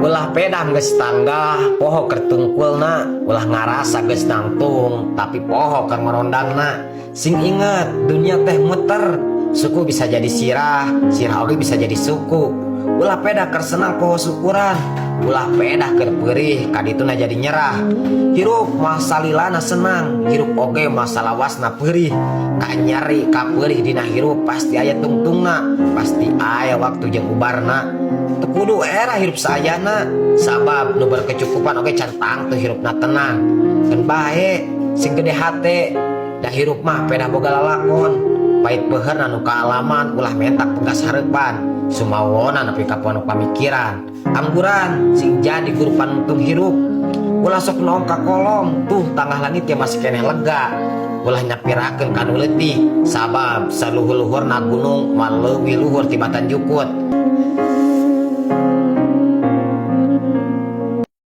Ulah pedang geus tangga poho keur tungkulna, ulah ngarasa geus nangtung tapi poho keur merondangna. Sing inget dunia teh muter, suku bisa jadi sirah, sirah oge bisa jadi suku. Ulah peda keur senang poho syukuran, ulah peda keur peurih kadituna jadi nyerah. Hirup masa lilana senang, hirup oge masa lawasna peurih. Ka nyeri ka peurih dina hirup pasti aya tungtungna, pasti aya waktu jeung ubarna. Teu kudu era hirup sayana, sabab nu berkecukupan oge can tangtu hirupna tenang. Keun bae sing gede hate, da hirup mah peda boga lalakon. Pait peuheurna nu kaalaman ulah mentak tugas hareupan. Sumawona nepi ka pono pamikiran. Angguran sing jadi guru panuntun hirup. Ulah sok noong ka kolong, tuh tangah langit ya masih keneh lega. Ulah nyapirakeun ka nu leutik, sabab saluhur-luhurna gunung mah leuwih luhur tibatan jukut.